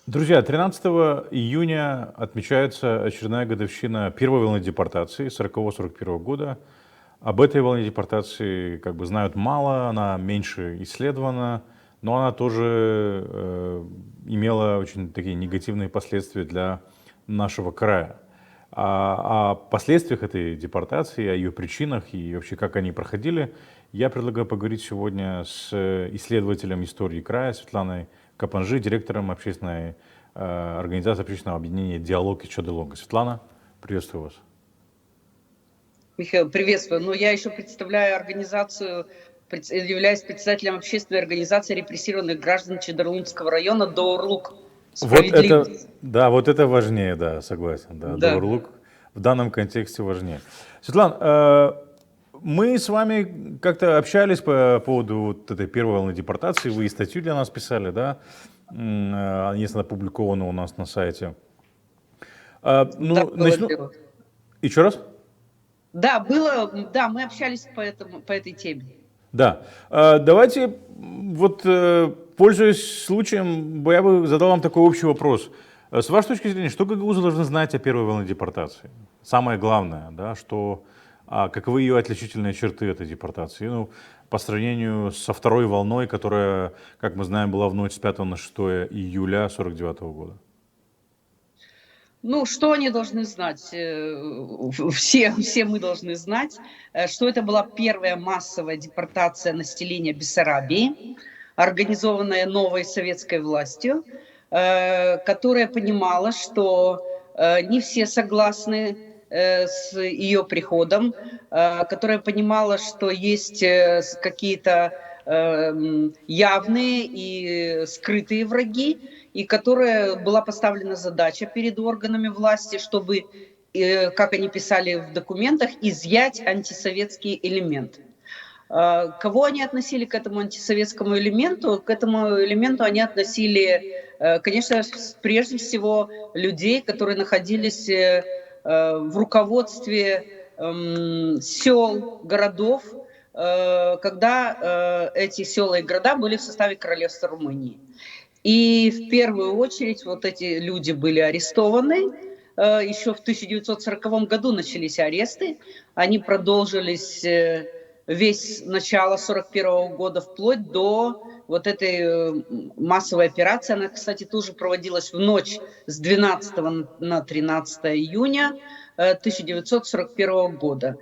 Друзья, 13 июня отмечается очередная годовщина первой волны депортации 40-41 года. Об этой волне депортации знают мало, она меньше исследована, но она тоже имела очень такие негативные последствия для нашего края. О последствиях этой депортации, о ее причинах и вообще как они проходили, я предлагаю поговорить сегодня с исследователем истории края Светланой Капанжи, директором общественной организации общественного объединения «Диалог и Чадылонга». Светлана, приветствую вас. Михаил, приветствую. Но я еще представляю организацию, являюсь председателем общественной организации репрессированных граждан Чедерлунского района «Доорлук». Вот это, Справедливость. да, вот это важнее, да, согласен, да, Да. Доорлук в данном контексте важнее. Светлана, мы с вами как-то общались по поводу вот этой первой волны депортации, вы и статью для нас писали, да, если опубликована у нас на сайте. Да, Ну, было начну. дело. Еще раз? Да, было, да, мы общались по этой теме. Да. Давайте, пользуясь случаем, я бы задал вам такой общий вопрос. С вашей точки зрения, что гагаузы должны знать о первой волне депортации? Самое главное, да, каковы ее отличительные черты этой депортации? Ну, по сравнению со второй волной, которая, как мы знаем, была в ночь с 5 на 6 июля 49 года. Ну, что они должны знать? Все мы должны знать, что это была первая массовая депортация населения Бессарабии, организованная новой советской властью, которая понимала, что не все согласны с ее приходом, которая понимала, что есть какие-то явные и скрытые враги, и которая была поставлена задача перед органами власти, чтобы, как они писали в документах, изъять антисоветский элемент. Кого они относили к этому антисоветскому элементу? К этому элементу они относили, конечно, прежде всего людей, которые находились в руководстве сел, городов, когда эти села и города были в составе Королевства Румынии. И в первую очередь вот эти люди были арестованы. Еще в 1940 году начались аресты. Они продолжились весь начало 1941 года вплоть до вот этой массовой операции. Она, кстати, тоже проводилась в ночь с 12 на 13 июня 1941 года.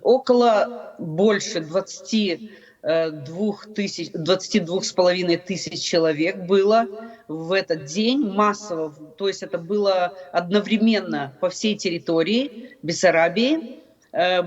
Около больше 22,5 тысяч человек было в этот день массово, то есть это было одновременно по всей территории Бессарабии.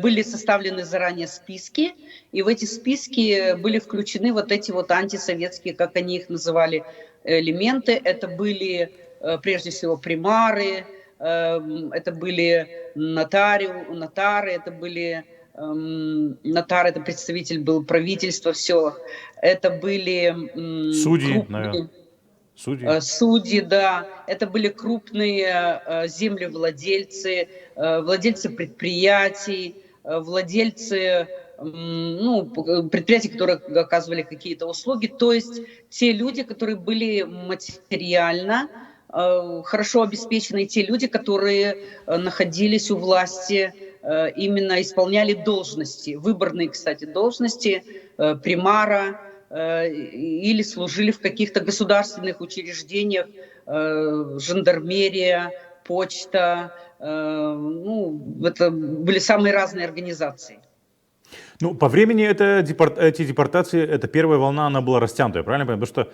Были составлены заранее списки, и в эти списки были включены вот эти вот антисоветские, как они их называли, элементы. Это были прежде всего примары, это были нотары, это были нотар, это представитель был правительства в селах, это были Судьи, наверное. крупные Судьи. судьи, да, это были крупные землевладельцы, владельцы предприятий, владельцы предприятий, которые оказывали какие-то услуги, то есть те люди, которые были материально хорошо обеспечены, те люди, которые находились у власти, именно исполняли должности, выборные, кстати, должности примара, или служили в каких-то государственных учреждениях, жандармерия, почта, это были самые разные организации. Ну, по времени эти депортации, эта первая волна, она была растянутая, правильно я понимаю? Потому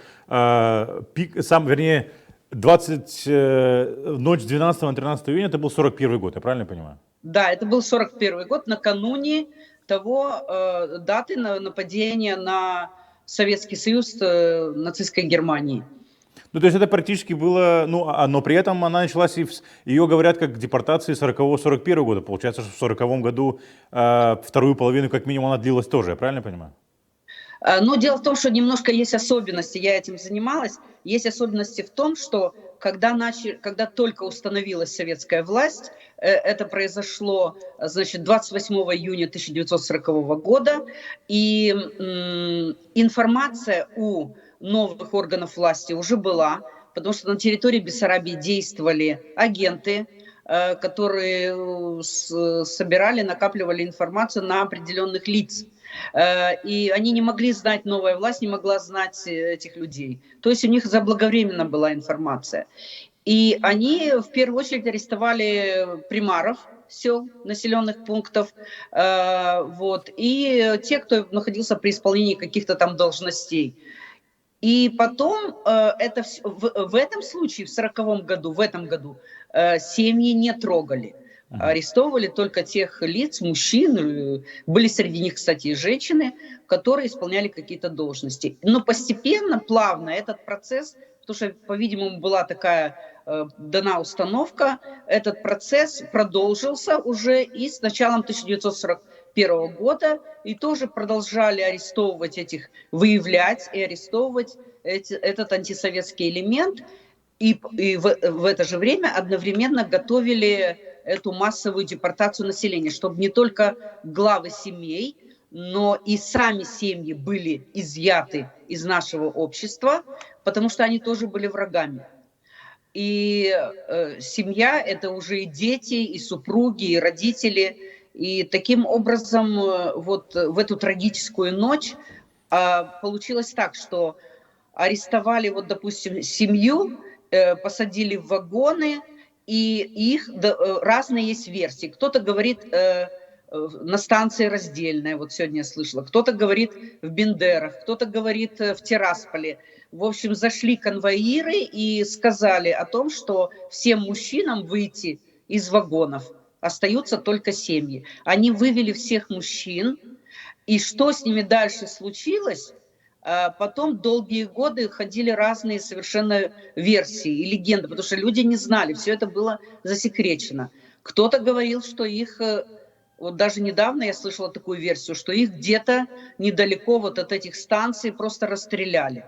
что вернее, ночь с 12 на 13 июня это был 41 год, я правильно понимаю? Да, это был 41 год, накануне даты нападения на Советский Союз нацистской Германии. Ну, то есть это практически было, но при этом она началась, ее говорят как депортации 40-41 года. Получается, что в 40 году вторую половину как минимум она длилась тоже, я правильно понимаю? Но дело в том, что немножко есть особенности, я этим занималась, есть особенности в том, что когда только установилась советская власть, это произошло, значит, 28 июня 1940 года, и информация у новых органов власти уже была, потому что на территории Бессарабии действовали агенты, которые собирали, накапливали информацию на определенных лиц. И они не могли знать, новая власть не могла знать этих людей. То есть у них заблаговременно была информация. И они в первую очередь арестовали примаров сел, населенных пунктов, вот, и те, кто находился при исполнении каких-то там должностей. И потом в этом случае, в 1940 году, в этом году, семьи не трогали. Арестовывали только тех лиц, мужчин, были среди них, кстати, и женщины, которые исполняли какие-то должности. Но постепенно, плавно этот процесс, потому что, по-видимому, была такая дана установка, этот процесс продолжился уже и с началом 1941 года, и тоже продолжали арестовывать этих, выявлять и арестовывать этот антисоветский элемент, и в это же время одновременно готовили эту массовую депортацию населения, чтобы не только главы семей, но и сами семьи были изъяты из нашего общества, потому что они тоже были врагами. И семья – это уже и дети, и супруги, и родители. И таким образом вот в эту трагическую ночь получилось так, что арестовали, вот, допустим, семью, посадили в вагоны, и их разные есть версии. Кто-то говорит на станции Раздельная, вот сегодня я слышала, кто-то говорит в Бендерах, кто-то говорит в Тирасполе. В общем, зашли конвоиры и сказали о том, что всем мужчинам выйти из вагонов, остаются только семьи. Они вывели всех мужчин, и что с ними дальше случилось, потом долгие годы ходили разные совершенно версии и легенды, потому что люди не знали, все это было засекречено. Кто-то говорил, что их, вот даже недавно я слышала такую версию, что их где-то недалеко вот от этих станций просто расстреляли.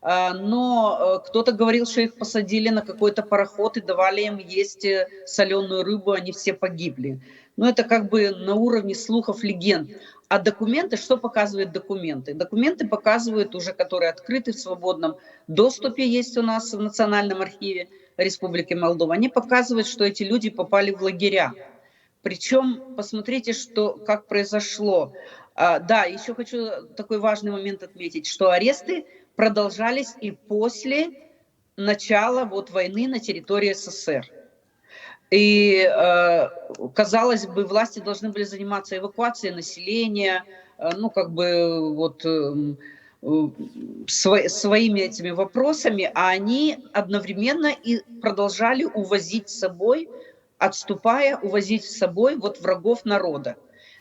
Но кто-то говорил, что их посадили на какой-то пароход и давали им есть соленую рыбу, они все погибли. Но это как бы на уровне слухов, легенд. А документы, что показывают документы? Документы показывают уже, которые открыты в свободном доступе, есть у нас в Национальном архиве Республики Молдова. Они показывают, что эти люди попали в лагеря. Причем, посмотрите, как произошло. Да, еще хочу такой важный момент отметить, что аресты продолжались и после начала вот войны на территории СССР. И, казалось бы, власти должны были заниматься эвакуацией населения, ну, как бы, вот, своими этими вопросами, а они одновременно и продолжали увозить с собой, отступая, увозить с собой вот врагов народа.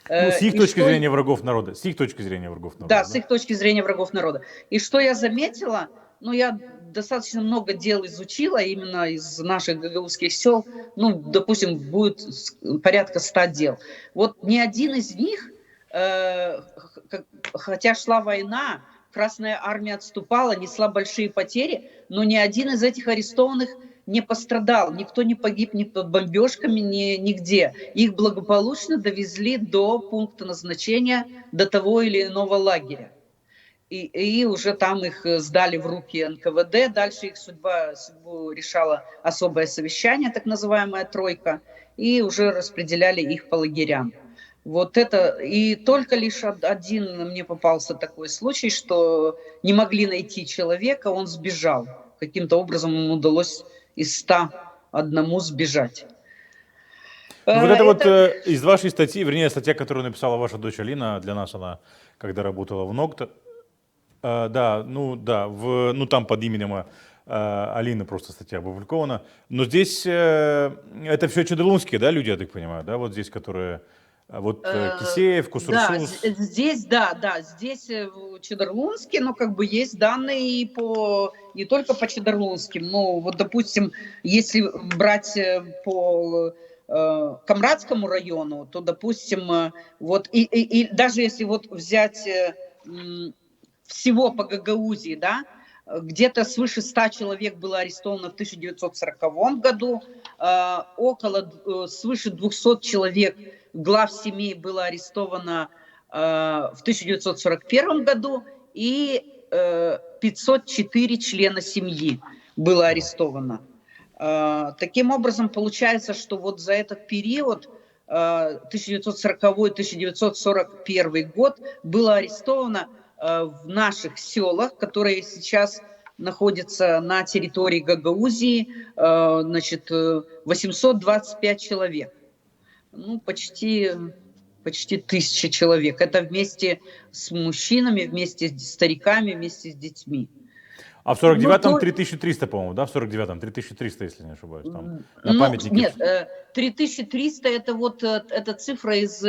Ну, с их И точки что... зрения врагов народа. С их точки зрения врагов народа. Да, с их точки зрения врагов народа. И что я заметила, ну, я достаточно много дел изучила именно из наших гагаузских сел, ну, допустим, будет порядка 100 дел. Вот ни один из них, хотя шла война, Красная Армия отступала, несла большие потери, но ни один из этих арестованных не пострадал, никто не погиб ни под бомбежками, нигде. Их благополучно довезли до пункта назначения, до того или иного лагеря. И уже там их сдали в руки НКВД, дальше их судьбу решало особое совещание, так называемая тройка, и уже распределяли их по лагерям. Вот это, и только лишь один мне попался такой случай, что не могли найти человека, он сбежал. Каким-то образом ему удалось из 101 сбежать. Ну, вот это вот из вашей статьи, вернее, статья, которую написала ваша дочь Алина, для нас она, когда работала в НОКТ, да, ну там под именем Алины просто статья опубликована. Но здесь это все чедерлунские, да, люди, я так понимаю, да, вот здесь, которые... Вот Кисеев, Кусурсус. Да, здесь, здесь Чедерлунский, но как бы есть данные и не только по Чедерлунским, но вот, допустим, если брать по Камрадскому району, то, допустим, вот и даже если вот взять всего по Гагаузии, да, где-то свыше 100 человек было арестовано в 1940 году, свыше 200 человек глав семей было арестовано в 1941 году, и 504 члена семьи было арестовано. Таким образом, получается, что вот за этот период, 1940-1941 год, было арестовано в наших селах, которые сейчас находятся на территории Гагаузии, значит, 825 человек. Ну, почти 1000 человек. Это вместе с мужчинами, вместе с стариками, вместе с детьми. А в 49-м 3300, по-моему, да? В 49-м 3300, если не ошибаюсь. Там, на памятнике. Нет, 3300 это вот эта цифра из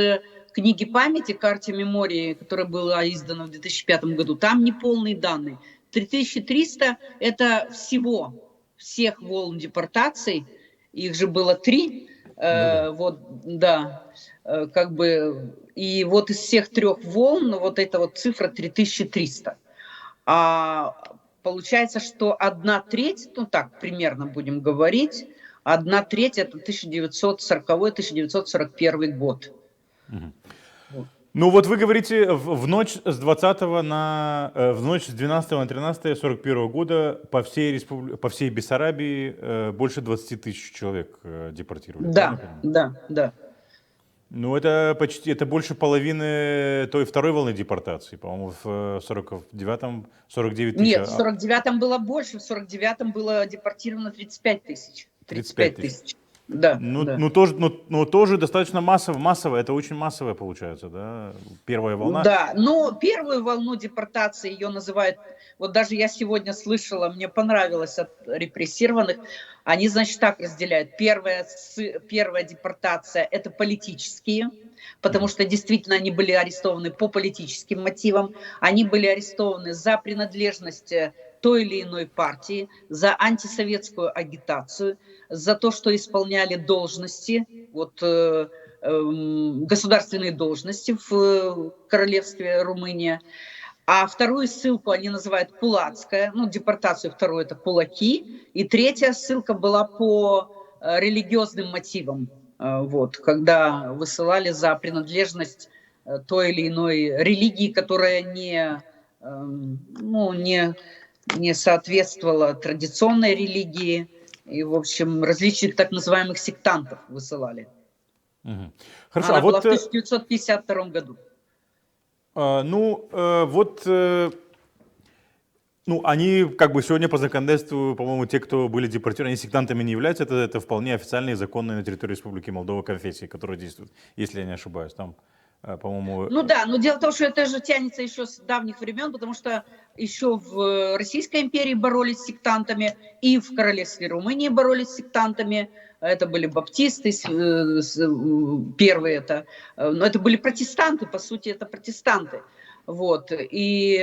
книги памяти «Карте мемории», которая была издана в 2005 году. Там неполные данные. 3300 это всех волн депортаций. Их же было 3. Вот, да, как бы, и вот из всех 3 волн вот эта вот цифра 3300. А получается, что 1/3, ну так примерно будем говорить, 1/3 это 1940-1941 год. Ну вот вы говорите, в ночь с 20 в ночь с 12 на 13 41 года по всей Бессарабии больше 20 тысяч человек депортировали. Да. Ну это это больше половины той второй волны депортации, по-моему, в 49-м 49 тысяч. Нет, в 49-м было больше, в 49-м было депортировано 35 тысяч. 35 тысяч. Да, тоже достаточно массово, это очень массовое получается, да, первая волна. Да, но первую волну депортации ее называют, вот даже я сегодня слышала, мне понравилось от репрессированных, они, значит, так разделяют. Первая депортация – это политические, потому что действительно они были арестованы по политическим мотивам, они были арестованы за принадлежность той или иной партии, за антисоветскую агитацию, за то, что исполняли должности, вот, государственные должности в королевстве Румыния. А вторую ссылку они называют кулацкая, ну, депортацию вторую – это кулаки, и третья ссылка была по религиозным мотивам, вот, когда высылали за принадлежность той или иной религии, которая не соответствовала традиционной религии, и, в общем, различных так называемых сектантов высылали. Хорошо, Она была в 1952 году. Они как бы сегодня по законодательству, по-моему, те, кто были депортированы, они сектантами не являются, это вполне официальные законные на территории Республики Молдова конфессии, которые действуют, если я не ошибаюсь. Там, по-моему... Ну да, но дело в том, что это же тянется еще с давних времен, потому что еще в Российской империи боролись с сектантами, и в королевстве Румынии боролись с сектантами. Это были баптисты, первые но это были протестанты, по сути, это протестанты. Вот, и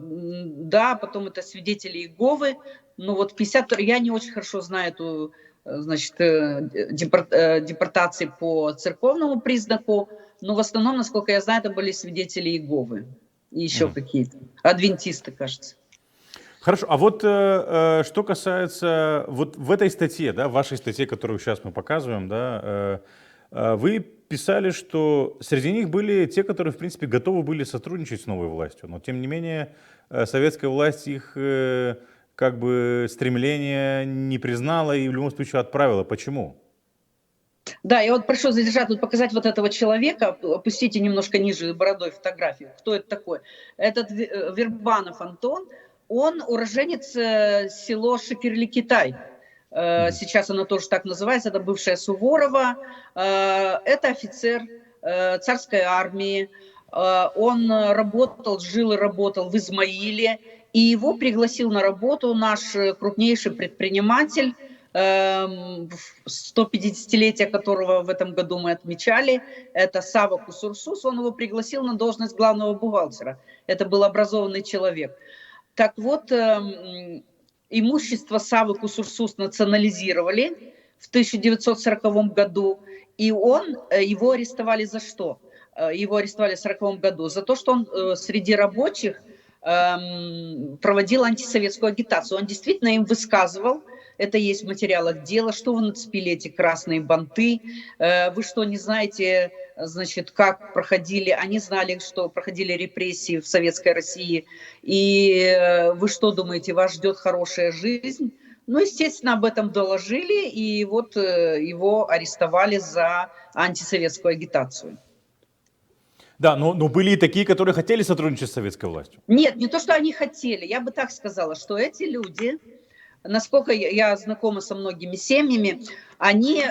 да, потом это свидетели Иеговы, но вот 50, я не очень хорошо знаю эту, значит, депортации по церковному признаку, но в основном, насколько я знаю, это были свидетели Иеговы и еще какие-то, адвентисты, кажется. Хорошо, а вот что касается, вот в этой статье, да, в вашей статье, которую сейчас мы показываем, да, вы писали, что среди них были те, которые, в принципе, готовы были сотрудничать с новой властью, но, тем не менее, советская власть их, как бы, стремления не признала и в любом случае отправила. Почему? Да, я вот прошу задержать, тут показать вот этого человека, опустите немножко ниже бородой фотографию. Кто это такой? Этот Вербанов Антон, он уроженец села Шекерли-Китай. Сейчас оно тоже так называется, это бывшая Суворова. Это офицер царской армии. Он жил и работал в Измаиле. И его пригласил на работу наш крупнейший предприниматель, 150-летие которого в этом году мы отмечали, это Сава Кусурсус. Он его пригласил на должность главного бухгалтера. Это был образованный человек. Так вот, имущество Савы Кусурсус национализировали в 1940 году, и его арестовали за что? Его арестовали в 1940 году за то, что он среди рабочих проводил антисоветскую агитацию. Он действительно им высказывал, это есть в материалах дела, что вы нацепили эти красные банты, вы что, не знаете, значит, как проходили, они знали, что проходили репрессии в Советской России, и вы что думаете, вас ждет хорошая жизнь? Ну, естественно, об этом доложили, и вот его арестовали за антисоветскую агитацию. Да, но были и такие, которые хотели сотрудничать с советской властью. Нет, не то, что они хотели. Я бы так сказала, что эти люди, насколько я знакома со многими семьями, они,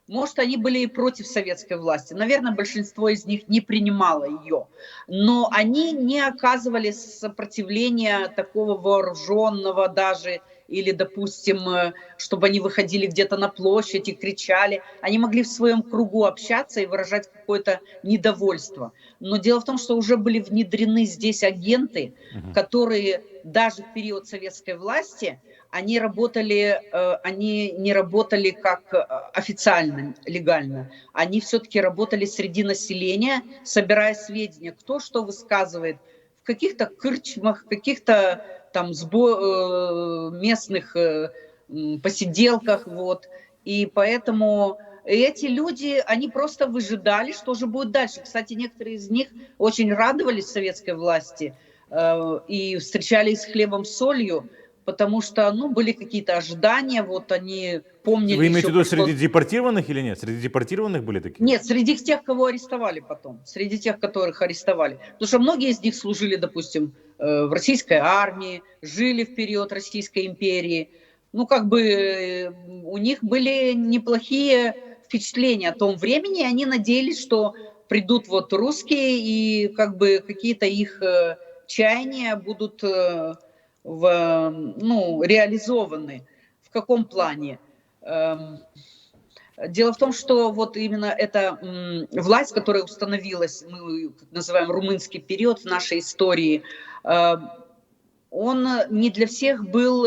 может, они были и против советской власти. Наверное, большинство из них не принимало ее. Но они не оказывали сопротивления такого вооруженного даже, или, допустим, чтобы они выходили где-то на площадь и кричали. Они могли в своем кругу общаться и выражать какое-то недовольство. Но дело в том, что уже были внедрены здесь агенты, которые даже в период советской власти, они не работали как официально, легально. Они все-таки работали среди населения, собирая сведения, кто что высказывает в каких-то кырчмах, каких-то там местных посиделках, вот. И поэтому эти люди, они просто выжидали, что же будет дальше. Кстати, некоторые из них очень радовались советской власти и встречались с хлебом с солью, потому что, ну, были какие-то ожидания, вот они помнили. Вы имеете в еще виду среди депортированных или нет? Среди депортированных были такие? Нет, среди тех, кого арестовали потом, среди тех, которых арестовали. Потому что многие из них служили, допустим, в российской армии, жили в период Российской империи. Ну, как бы у них были неплохие впечатления о том времени, и они надеялись, что придут вот русские, и как бы какие-то их чаяния будут реализованы. В каком плане? Дело в том, что вот именно эта власть, которая установилась, мы называем румынский период в нашей истории, он не для всех был,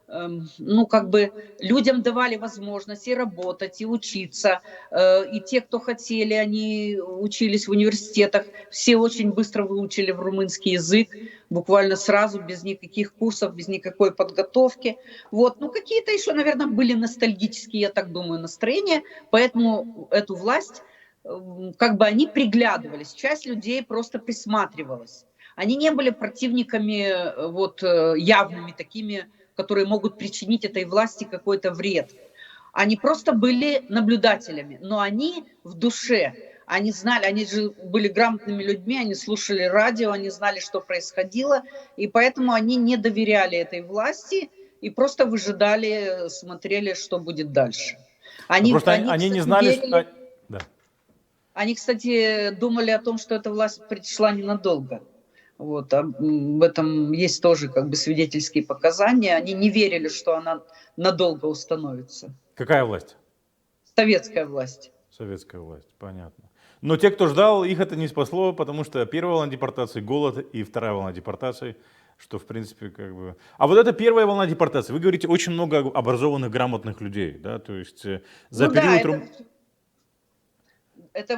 ну, как бы людям давали возможность и работать, и учиться. И те, кто хотели, они учились в университетах, все очень быстро выучили в румынский язык, буквально сразу, без никаких курсов, без никакой подготовки. Вот. Ну, какие-то еще, наверное, были ностальгические, я так думаю, настроения, поэтому эту власть, как бы они приглядывались, часть людей просто присматривалась. Они не были противниками вот явными такими, которые могут причинить этой власти какой-то вред. Они просто были наблюдателями, но они в душе, они знали, они же были грамотными людьми, они слушали радио, они знали, что происходило, и поэтому они не доверяли этой власти и просто выжидали, смотрели, что будет дальше. Они Кстати, не знали, верили, да. они, кстати, думали о том, что эта власть пришла ненадолго. Вот, в этом есть тоже как бы свидетельские показания. Они не верили, что она надолго установится. Какая власть? Советская власть. Советская власть, понятно. Но те, кто ждал, их это не спасло, потому что первая волна депортации — голод, и вторая волна депортации, что в принципе как бы... А вот эта первая волна депортации, вы говорите, очень много образованных, грамотных людей, да, то есть за период...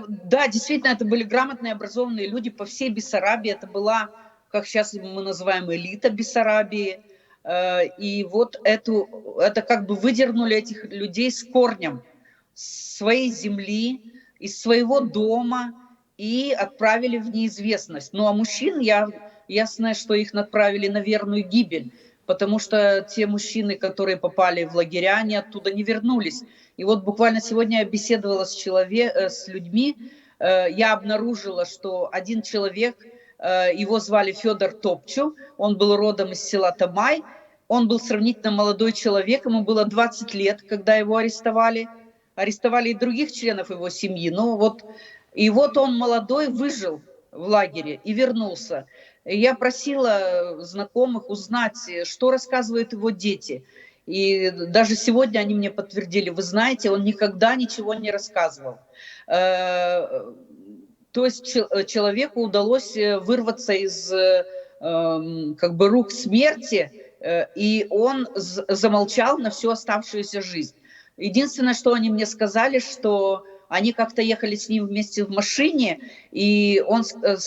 Да, действительно, это были грамотные, образованные люди по всей Бессарабии. Это была, как сейчас мы называем, элита Бессарабии. И вот это как бы выдернули этих людей с корнем с своей земли, из своего дома и отправили в неизвестность. Ну а мужчин, ясно, что их отправили на верную гибель, потому что те мужчины, которые попали в лагеря, они оттуда не вернулись. И вот буквально сегодня я беседовала с людьми, я обнаружила, что один человек, его звали Федор Топчу, он был родом из села Тамай, он был сравнительно молодой человек, ему было 20 лет, когда его арестовали. Арестовали и других членов его семьи, и вот он молодой выжил в лагере и вернулся. И я просила знакомых узнать, что рассказывают его дети. И даже сегодня они мне подтвердили, вы знаете, он никогда ничего не рассказывал. То есть человеку удалось вырваться из как бы рук смерти, и он замолчал на всю оставшуюся жизнь. Единственное, что они мне сказали, что они как-то ехали с ним вместе в машине, и он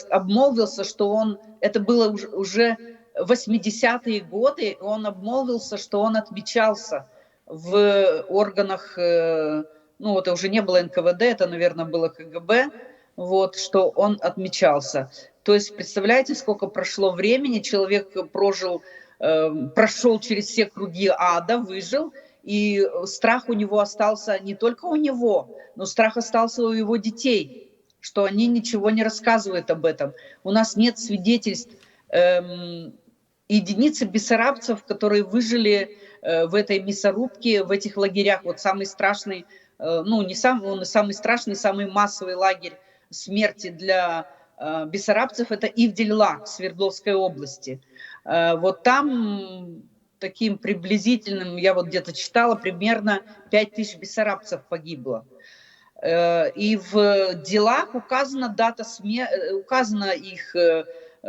обмолвился, что это было уже 80-е годы, и он обмолвился, что он отмечался в органах, ну, это уже не было НКВД, это, наверное, было КГБ, вот, что он отмечался. То есть, представляете, сколько прошло времени, человек прошел через все круги ада, выжил, и страх у него остался не только у него, но страх остался у его детей, что они ничего не рассказывают об этом. У нас нет свидетельств, единицы бессарабцев, которые выжили в этой мясорубке, в этих лагерях. Вот самый страшный, ну не он самый страшный, самый массовый лагерь смерти для бессарабцев — это Ивдель-Ла в Свердловской области. Вот там таким приблизительным, я вот где-то читала, примерно 5000 бессарабцев погибло. И в делах указана указана их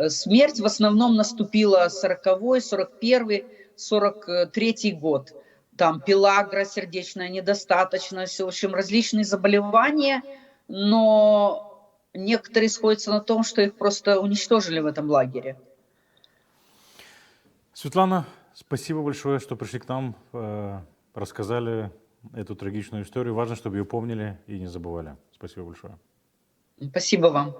смерть, в основном наступила 40-й, 41-й, 43-й год. Там пелагра, сердечная недостаточность, в общем, различные заболевания, но некоторые сходятся на том, что их просто уничтожили в этом лагере. Светлана, спасибо большое, что пришли к нам, рассказали эту трагичную историю. Важно, чтобы ее помнили и не забывали. Спасибо большое. Спасибо вам.